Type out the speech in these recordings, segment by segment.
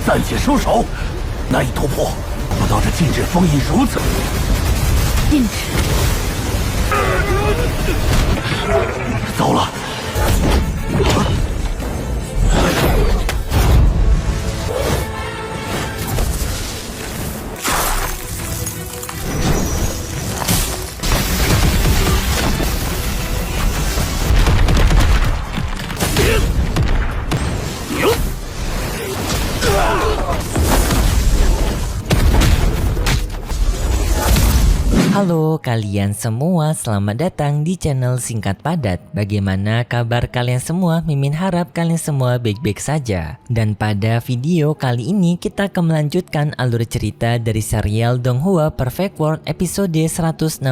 暂且收手，难以突破。不道这禁制封印如此禁止。糟了！Halo kalian semua, selamat datang di channel Singkat Padat. Bagaimana kabar kalian semua? Mimin harap kalian semua baik-baik saja. Dan pada video kali ini kita akan melanjutkan alur cerita dari serial Donghua Perfect World episode 168.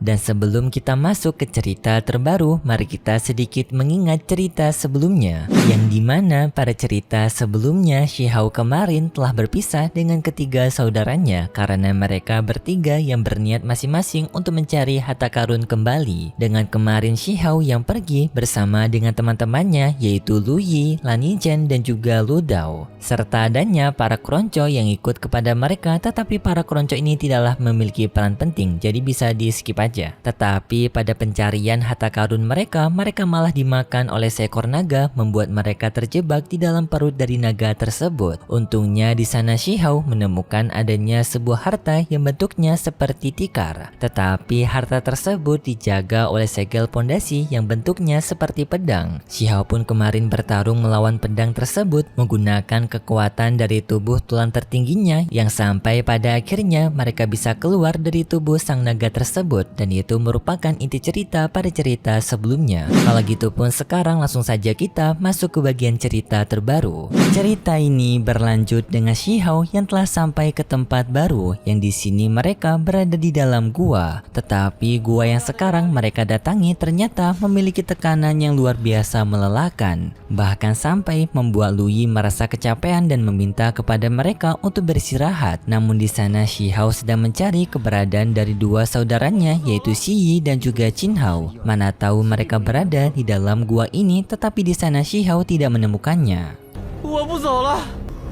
Dan sebelum kita masuk ke cerita terbaru, mari kita sedikit mengingat cerita sebelumnya, yang dimana pada cerita sebelumnya Shihao kemarin telah berpisah dengan ketiga saudaranya karena mereka bertiga yang berniat masing-masing untuk mencari harta karun kembali. Dengan kemarin Shihao yang pergi bersama dengan teman-temannya yaitu Lu Yi, Lan Yizhen dan juga Lu Dao. Serta adanya para keronco yang ikut kepada mereka, tetapi para keronco ini tidaklah memiliki peran penting, jadi bisa di skip aja. Tetapi pada pencarian harta karun mereka malah dimakan oleh seekor naga, membuat mereka terjebak di dalam perut dari naga tersebut. Untungnya di sana Shihao menemukan adanya sebuah harta yang bentuknya seperti tikar, tetapi harta tersebut dijaga oleh segel pondasi yang bentuknya seperti pedang. Shihao pun kemarin bertarung melawan pedang tersebut menggunakan kekuatan dari tubuh tulang tertingginya, yang sampai pada akhirnya mereka bisa keluar dari tubuh sang naga tersebut, dan itu merupakan inti cerita pada cerita sebelumnya. Kalau gitu pun sekarang langsung saja kita masuk ke bagian cerita terbaru. Cerita ini berlanjut dengan Shihao yang telah sampai ke tempat baru, yang di sini mereka berada di dalam gua. Tetapi gua yang sekarang mereka datangi ternyata memiliki tekanan yang luar biasa melelahkan, bahkan sampai membuat Lu Yi merasa kecapean dan meminta kepada mereka untuk beristirahat. Namun di sana Shihao sedang mencari keberadaan dari dua saudaranya yaitu Shi Yi dan juga Qin Hao. Mana tahu mereka berada di dalam gua ini, tetapi di sana Shihao tidak menemukannya. 我不走了，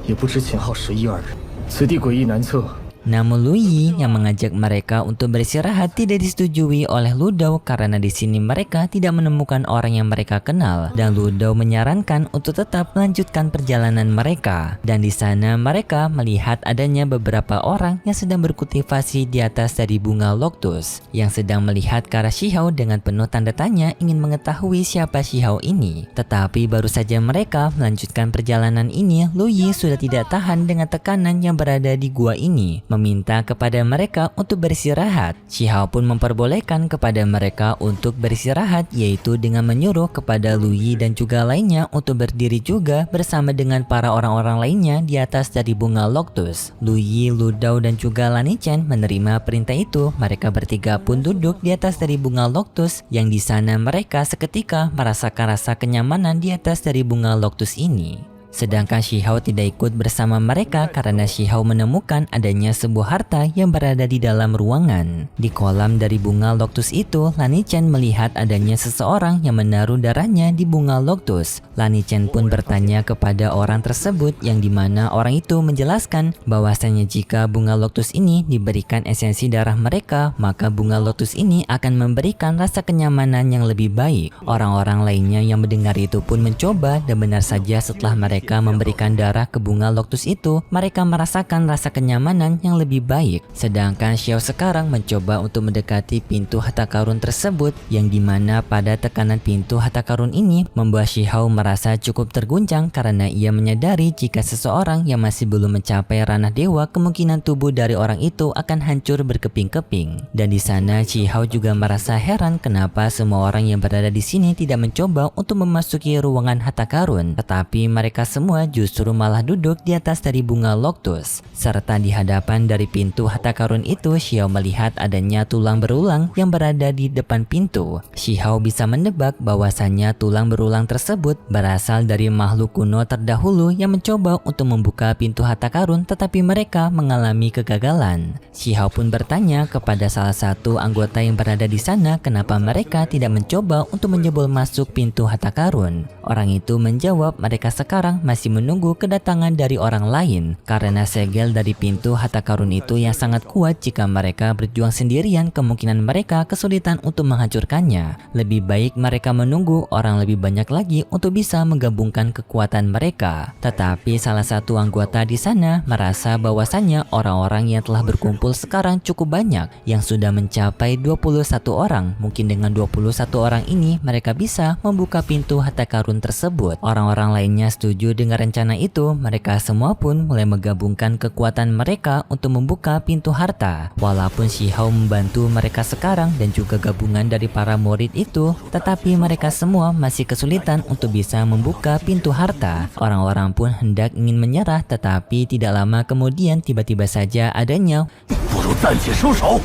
也不知秦昊十一二人，此地诡异难测。 Namun Lu Yi yang mengajak mereka untuk beristirahat tidak disetujui oleh Lu Dao karena di sini mereka tidak menemukan orang yang mereka kenal, dan Lu Dao menyarankan untuk tetap melanjutkan perjalanan mereka. Dan di sana mereka melihat adanya beberapa orang yang sedang berkultivasi di atas dari bunga Lotus, yang sedang melihat ke arah Shihao dengan penuh tanda tanya ingin mengetahui siapa Shihao ini. Tetapi baru saja mereka melanjutkan perjalanan ini, Lu Yi sudah tidak tahan dengan tekanan yang berada di gua ini, meminta kepada mereka untuk beristirahat. Shihao pun memperbolehkan kepada mereka untuk beristirahat, yaitu dengan menyuruh kepada Lu Yi dan juga lainnya untuk berdiri juga bersama dengan para orang-orang lainnya di atas dari bunga Lotus. Lu Yi, Lu Dao dan juga Lan Yizhen menerima perintah itu. Mereka bertiga pun duduk di atas dari bunga Lotus, yang di sana mereka seketika merasakan rasa kenyamanan di atas dari bunga Lotus ini. Sedangkan Shihao tidak ikut bersama mereka karena Shihao menemukan adanya sebuah harta yang berada di dalam ruangan. Di kolam dari bunga Lotus itu, Lan Yizhen melihat adanya seseorang yang menaruh darahnya di bunga Lotus. Lan Yizhen pun bertanya kepada orang tersebut, yang dimana orang itu menjelaskan bahwasanya jika bunga Lotus ini diberikan esensi darah mereka, maka bunga Lotus ini akan memberikan rasa kenyamanan yang lebih baik. Orang-orang lainnya yang mendengar itu pun mencoba, dan benar saja setelah mereka memberikan darah ke bunga Lotus itu, mereka merasakan rasa kenyamanan yang lebih baik. Sedangkan Shihao sekarang mencoba untuk mendekati pintu harta karun tersebut, yang dimana pada tekanan pintu harta karun ini membuat Shihao merasa cukup terguncang karena ia menyadari jika seseorang yang masih belum mencapai ranah dewa, kemungkinan tubuh dari orang itu akan hancur berkeping-keping. Dan di sana Shihao juga merasa heran kenapa semua orang yang berada di sini tidak mencoba untuk memasuki ruangan harta karun, tetapi mereka semua justru malah duduk di atas dari bunga Lotus. Serta di hadapan dari pintu harta karun itu, Shihao melihat adanya tulang berulang yang berada di depan pintu. Shihao bisa menebak bahwasannya tulang berulang tersebut berasal dari makhluk kuno terdahulu yang mencoba untuk membuka pintu harta karun, tetapi mereka mengalami kegagalan. Shihao pun bertanya kepada salah satu anggota yang berada di sana kenapa mereka tidak mencoba untuk menjebol masuk pintu harta karun. Orang itu menjawab mereka sekarang masih menunggu kedatangan dari orang lain karena segel dari pintu harta karun itu yang sangat kuat. Jika mereka berjuang sendirian, kemungkinan mereka kesulitan untuk menghancurkannya. Lebih baik mereka menunggu orang lebih banyak lagi untuk bisa menggabungkan kekuatan mereka. Tetapi salah satu anggota di sana merasa bahwasannya orang-orang yang telah berkumpul sekarang cukup banyak, yang sudah mencapai 21 orang. Mungkin dengan 21 orang ini mereka bisa membuka pintu harta karun tersebut. Orang-orang lainnya setuju dengan rencana itu. Mereka semua pun mulai menggabungkan kekuatan mereka untuk membuka pintu harta. Walaupun Shihao membantu mereka sekarang dan juga gabungan dari para murid itu, tetapi mereka semua masih kesulitan untuk bisa membuka pintu harta. Orang-orang pun hendak ingin menyerah, tetapi tidak lama kemudian tiba-tiba saja adanya 不如暂且收手，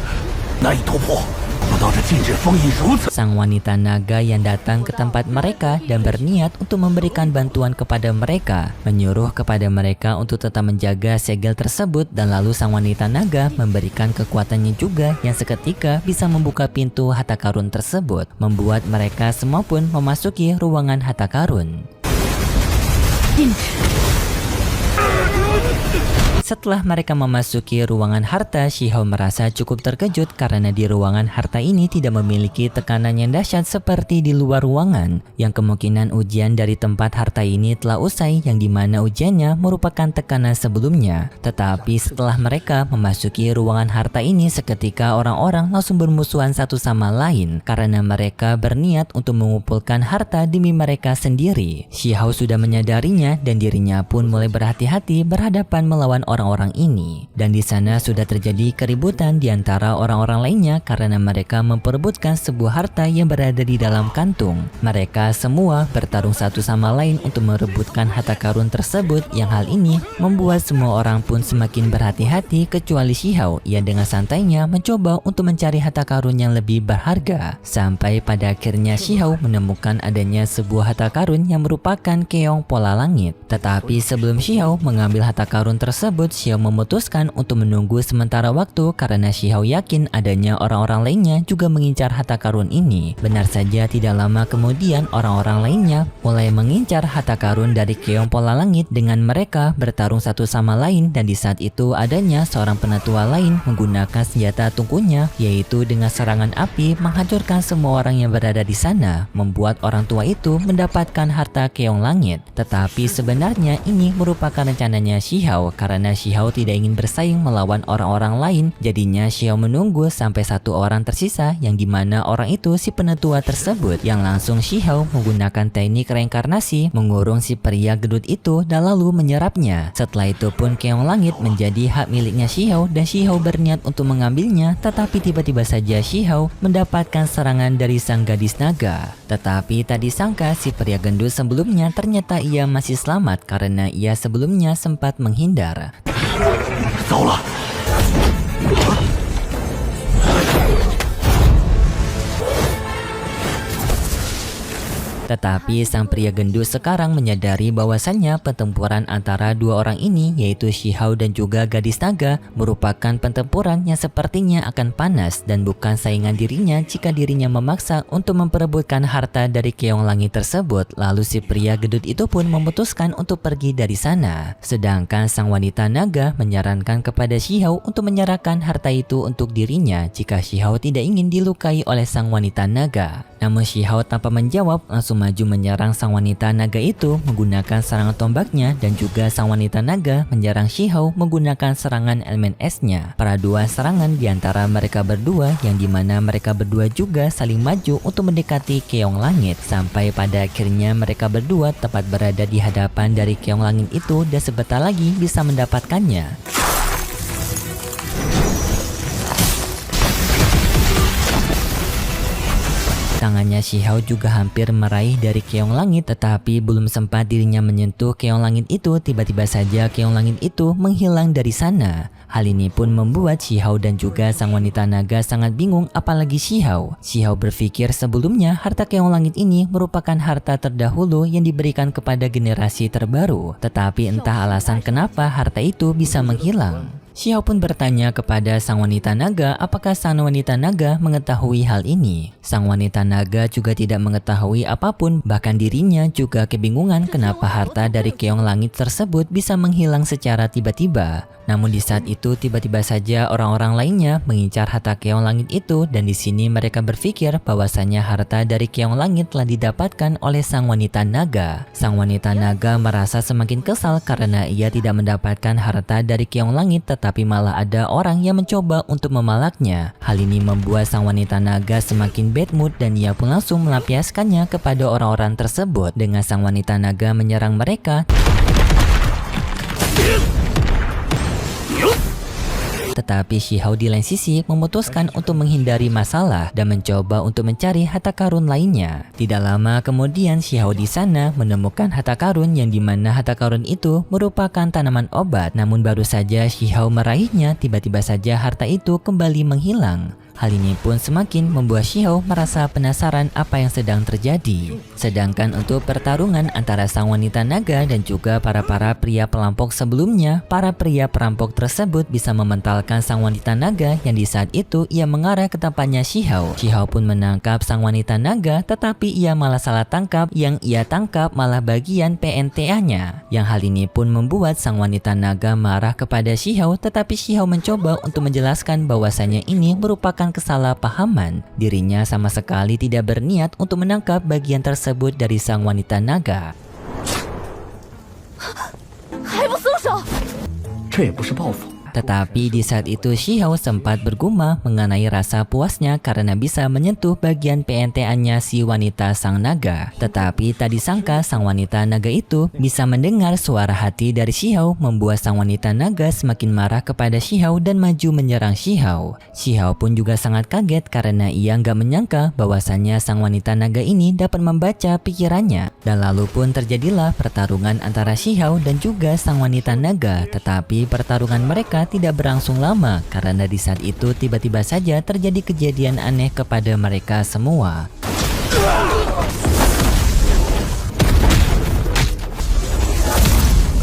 难以突破。不到这禁止封印如此， sang wanita naga yang datang ke tempat mereka dan berniat untuk memberikan bantuan kepada mereka, menyuruh kepada mereka untuk tetap menjaga segel tersebut, dan lalu sang wanita naga memberikan kekuatannya juga yang seketika bisa membuka pintu harta karun tersebut, membuat mereka semua pun memasuki ruangan harta karun. 禁止。 Setelah mereka memasuki ruangan harta, Shihao merasa cukup terkejut karena di ruangan harta ini tidak memiliki tekanan yang dahsyat seperti di luar ruangan, yang kemungkinan ujian dari tempat harta ini telah usai, yang dimana ujiannya merupakan tekanan sebelumnya. Tetapi setelah mereka memasuki ruangan harta ini, seketika orang-orang langsung bermusuhan satu sama lain karena mereka berniat untuk mengumpulkan harta demi mereka sendiri. Shihao sudah menyadarinya dan dirinya pun mulai berhati-hati berhadapan melawan orang-orang ini, dan di sana sudah terjadi keributan di antara orang-orang lainnya karena mereka memperebutkan sebuah harta yang berada di dalam kantung. Mereka semua bertarung satu sama lain untuk merebutkan harta karun tersebut, yang hal ini membuat semua orang pun semakin berhati-hati kecuali Shihao yang dengan santainya mencoba untuk mencari harta karun yang lebih berharga. Sampai pada akhirnya Shihao menemukan adanya sebuah harta karun yang merupakan keong pola langit. Tetapi sebelum Shihao mengambil harta karun tersebut, Shihao memutuskan untuk menunggu sementara waktu karena Shihao yakin adanya orang-orang lainnya juga mengincar harta karun ini. Benar saja, tidak lama kemudian orang-orang lainnya mulai mengincar harta karun dari keong pola langit dengan mereka bertarung satu sama lain, dan di saat itu adanya seorang penatua lain menggunakan senjata tungkunya, yaitu dengan serangan api menghancurkan semua orang yang berada di sana, membuat orang tua itu mendapatkan harta keong langit. Tetapi sebenarnya ini merupakan rencananya Shihao karena Shihao tidak ingin bersaing melawan orang-orang lain. Jadinya Shihao menunggu sampai satu orang tersisa, yang dimana orang itu si penatua tersebut, yang langsung Shihao menggunakan teknik reinkarnasi mengurung si pria gendut itu dan lalu menyerapnya. Setelah itu pun keong langit menjadi hak miliknya Shihao dan Shihao berniat untuk mengambilnya, tetapi tiba-tiba saja Shihao mendapatkan serangan dari sang gadis naga. Tetapi tak disangka si pria gendut sebelumnya ternyata ia masih selamat karena ia sebelumnya sempat menghindar. 糟了！ Tetapi sang pria gendut sekarang menyadari bahwasannya pertempuran antara dua orang ini, yaitu Shihao dan juga gadis naga, merupakan pertempuran yang sepertinya akan panas dan bukan saingan dirinya jika dirinya memaksa untuk memperebutkan harta dari keong langit tersebut. Lalu si pria gendut itu pun memutuskan untuk pergi dari sana. Sedangkan sang wanita naga menyarankan kepada Shihao untuk menyerahkan harta itu untuk dirinya jika Shihao tidak ingin dilukai oleh sang wanita naga. Namun Shihao tanpa menjawab langsung maju menyerang sang wanita naga itu menggunakan serangan tombaknya, dan juga sang wanita naga menyerang Shihao menggunakan serangan elemen esnya. Peraduan serangan di antara mereka berdua, yang dimana mereka berdua juga saling maju untuk mendekati keong langit, sampai pada akhirnya mereka berdua tepat berada di hadapan dari keong langit itu dan sebentar lagi bisa mendapatkannya. Tangannya Shihao juga hampir meraih dari keong langit, tetapi belum sempat dirinya menyentuh keong langit itu, tiba-tiba saja keong langit itu menghilang dari sana. Hal ini pun membuat Shihao dan juga sang wanita naga sangat bingung, apalagi Shihao. Shihao berpikir sebelumnya harta keong langit ini merupakan harta terdahulu yang diberikan kepada generasi terbaru, tetapi entah alasan kenapa harta itu bisa menghilang. Xiao pun bertanya kepada sang wanita naga apakah sang wanita naga mengetahui hal ini. Sang wanita naga juga tidak mengetahui apapun, bahkan dirinya juga kebingungan kenapa harta dari keong langit tersebut bisa menghilang secara tiba-tiba. Namun di saat itu tiba-tiba saja orang-orang lainnya mengincar harta keong langit itu, dan di sini mereka berpikir bahwasanya harta dari keong langit telah didapatkan oleh sang wanita naga. Sang wanita naga merasa semakin kesal karena ia tidak mendapatkan harta dari keong langit, tetapi malah ada orang yang mencoba untuk memalaknya. Hal ini membuat sang wanita naga semakin bad mood dan ia pun langsung melampiaskannya kepada orang-orang tersebut dengan sang wanita naga menyerang mereka. Tetapi Xiao di lain sisi memutuskan untuk menghindari masalah dan mencoba untuk mencari harta karun lainnya. Tidak lama kemudian Xiao di sana menemukan harta karun yang dimana harta karun itu merupakan tanaman obat. Namun baru saja Xiao meraihnya, tiba-tiba saja harta itu kembali menghilang. Hal ini pun semakin membuat Xiao merasa penasaran apa yang sedang terjadi. Sedangkan untuk pertarungan antara sang wanita naga dan juga para pria perampok sebelumnya, para pria perampok tersebut bisa mementalkan sang wanita naga yang di saat itu ia mengarah ke tempatnya Xiao. Xiao pun menangkap sang wanita naga, tetapi ia malah salah tangkap, yang ia tangkap malah bagian PNTA-nya. Yang hal ini pun membuat sang wanita naga marah kepada Xiao, tetapi Xiao mencoba untuk menjelaskan bahwasanya ini merupakan kesalahpahaman. Dirinya sama sekali tidak berniat untuk menangkap bagian tersebut dari sang wanita naga. 还不松手！ 这也不是报复。 Tetapi di saat itu Xiao sempat bergumam mengenai rasa puasnya karena bisa menyentuh bagian PNTA-nya si wanita sang naga. Tetapi tak disangka sang wanita naga itu bisa mendengar suara hati dari Xiao, membuat sang wanita naga semakin marah kepada Xiao dan maju menyerang Xiao. Xiao pun juga sangat kaget karena ia nggak menyangka bahwasannya sang wanita naga ini dapat membaca pikirannya. Dan lalu pun terjadilah pertarungan antara Xiao dan juga sang wanita naga. Tetapi pertarungan mereka tidak berlangsung lama karena di saat itu tiba-tiba saja terjadi kejadian aneh kepada mereka semua.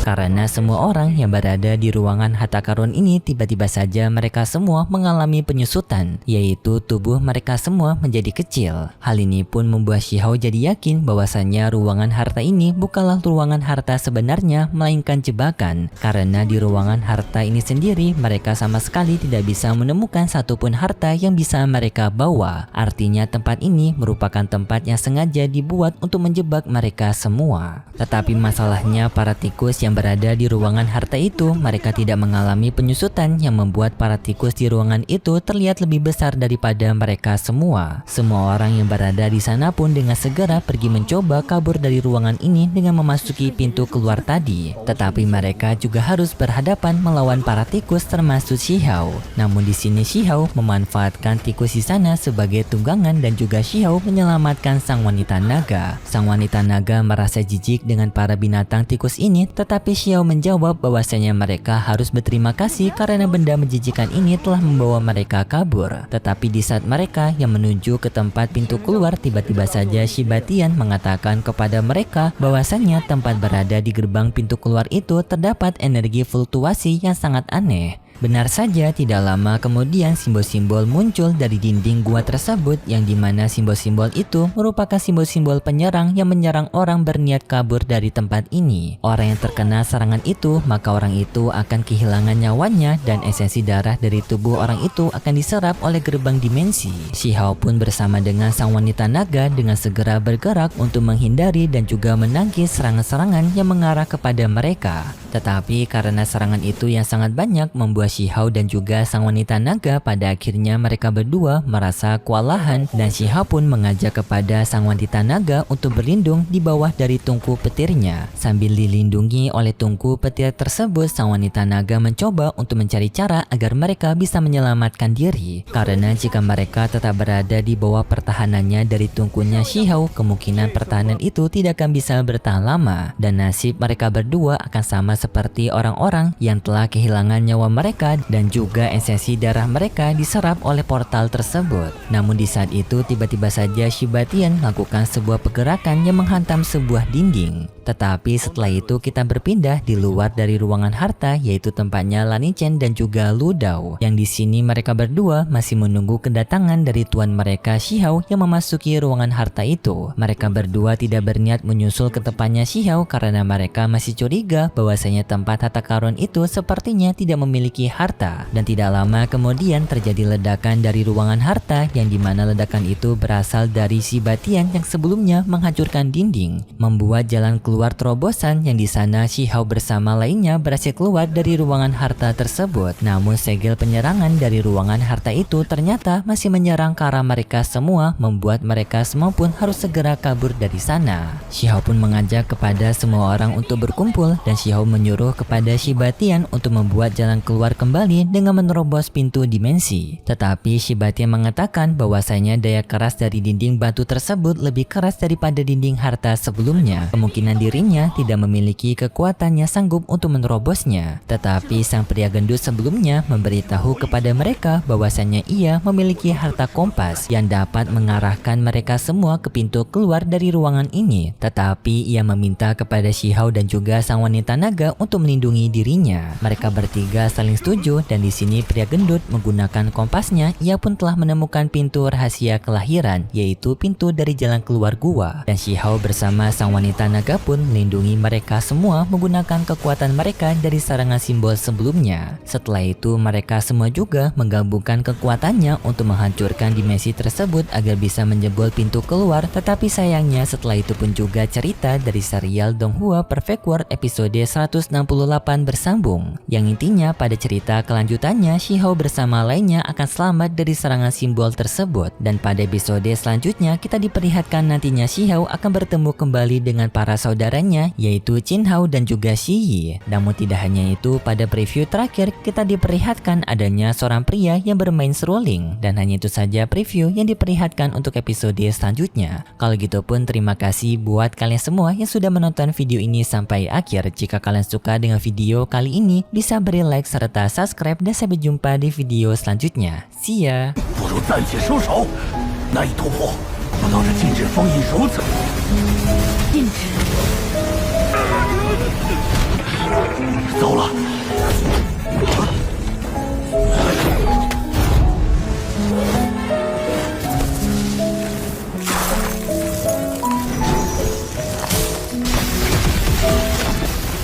Karena semua orang yang berada di ruangan harta karun ini tiba-tiba saja mereka semua mengalami penyusutan, yaitu tubuh mereka semua menjadi kecil. Hal ini pun membuat Xiao jadi yakin bahwasannya ruangan harta ini bukanlah ruangan harta sebenarnya, melainkan jebakan. Karena di ruangan harta ini sendiri mereka sama sekali tidak bisa menemukan satupun harta yang bisa mereka bawa. Artinya tempat ini merupakan tempat yang sengaja dibuat untuk menjebak mereka semua. Tetapi masalahnya para tikus yang berada di ruangan harta itu, mereka tidak mengalami penyusutan yang membuat para tikus di ruangan itu terlihat lebih besar daripada mereka semua. Semua orang yang berada di sana pun dengan segera pergi mencoba kabur dari ruangan ini dengan memasuki pintu keluar tadi. Tetapi mereka juga harus berhadapan melawan para tikus termasuk Xiao. Namun di sini Xiao memanfaatkan tikus di sana sebagai tunggangan dan juga Xiao menyelamatkan sang wanita naga. Sang wanita naga merasa jijik dengan para binatang tikus ini, tetapi Xiao menjawab bahwasanya mereka harus berterima kasih karena benda menjijikan ini telah membawa mereka kabur. Tetapi di saat mereka yang menuju ke tempat pintu keluar, tiba-tiba saja Shiba Tian mengatakan kepada mereka bahwasanya tempat berada di gerbang pintu keluar itu terdapat energi fluktuasi yang sangat aneh. Benar saja, tidak lama kemudian simbol-simbol muncul dari dinding gua tersebut, yang dimana simbol-simbol itu merupakan simbol-simbol penyerang yang menyerang orang berniat kabur dari tempat ini. Orang yang terkena serangan itu, maka orang itu akan kehilangan nyawanya dan esensi darah dari tubuh orang itu akan diserap oleh gerbang dimensi. Xiao pun bersama dengan sang wanita naga dengan segera bergerak untuk menghindari dan juga menangkis serangan-serangan yang mengarah kepada mereka. Tetapi karena serangan itu yang sangat banyak, membuat Xiao dan juga sang wanita naga pada akhirnya mereka berdua merasa kewalahan, dan Xiao pun mengajak kepada sang wanita naga untuk berlindung di bawah dari tungku petirnya. Sambil dilindungi oleh tungku petir tersebut, sang wanita naga mencoba untuk mencari cara agar mereka bisa menyelamatkan diri. Karena jika mereka tetap berada di bawah pertahanannya dari tungkunya Xiao, kemungkinan pertahanan itu tidak akan bisa bertahan lama, dan nasib mereka berdua akan sama seperti orang-orang yang telah kehilangan nyawa mereka dan juga esensi darah mereka diserap oleh portal tersebut. Namun di saat itu tiba-tiba saja Shiba Tian melakukan sebuah pergerakan yang menghantam sebuah dinding. Tetapi setelah itu kita berpindah di luar dari ruangan harta, yaitu tempatnya Lan Yingchen dan juga Lu Dao. Yang di sini mereka berdua masih menunggu kedatangan dari tuan mereka Xiao yang memasuki ruangan harta itu. Mereka berdua tidak berniat menyusul ke tempatnya Xiao karena mereka masih curiga bahwasanya tempat harta karun itu sepertinya tidak memiliki harta. Dan tidak lama kemudian terjadi ledakan dari ruangan harta, yang dimana ledakan itu berasal dari si Batian yang sebelumnya menghancurkan dinding, membuat jalan keluar terobosan, yang di sana Xiao bersama lainnya berhasil keluar dari ruangan harta tersebut. Namun segel penyerangan dari ruangan harta itu ternyata masih menyerang ke arah mereka semua, membuat mereka semua pun harus segera kabur dari sana. Xiao pun mengajak kepada semua orang untuk berkumpul, dan Xiao menyuruh kepada si Batian untuk membuat jalan keluar kembali dengan menerobos pintu dimensi. Tetapi si Batian mengatakan bahwasanya daya keras dari dinding batu tersebut lebih keras daripada dinding harta sebelumnya. Kemungkinan dirinya tidak memiliki kekuatan yang sanggup untuk menerobosnya. Tetapi sang pria gendut sebelumnya memberitahu kepada mereka bahwasanya ia memiliki harta kompas yang dapat mengarahkan mereka semua ke pintu keluar dari ruangan ini. Tetapi ia meminta kepada Xiao dan juga sang wanita naga untuk melindungi dirinya. Mereka bertiga saling setuju, dan di sini pria gendut menggunakan kompasnya. Ia pun telah menemukan pintu rahasia kelahiran, yaitu pintu dari jalan keluar gua. Dan Xiao bersama sang wanita naga pun melindungi mereka semua menggunakan kekuatan mereka dari serangan simbol sebelumnya. Setelah itu mereka semua juga menggabungkan kekuatannya untuk menghancurkan dimensi tersebut agar bisa menjebol pintu keluar. Tetapi sayangnya setelah itu pun juga cerita dari serial Donghua Perfect World episode 168 bersambung, yang intinya pada cerita kelanjutannya Xiao bersama lainnya akan selamat dari serangan simbol tersebut. Dan pada episode selanjutnya kita diperlihatkan nantinya Xiao akan bertemu kembali dengan para saudaranya, yaitu Qin Hao dan juga Xi Yi. Namun tidak hanya itu, pada preview terakhir kita diperlihatkan adanya seorang pria yang bermain seruling. Dan hanya itu saja preview yang diperlihatkan untuk episode selanjutnya. Kalau gitu pun terima kasih buat kalian semua yang sudah menonton video ini sampai akhir. Jika kalian suka dengan video kali ini, bisa beri like serta subscribe, dan sampai jumpa di video selanjutnya. See ya! 不如暂且收手，难以突破。不到这禁止封印如此。禁止。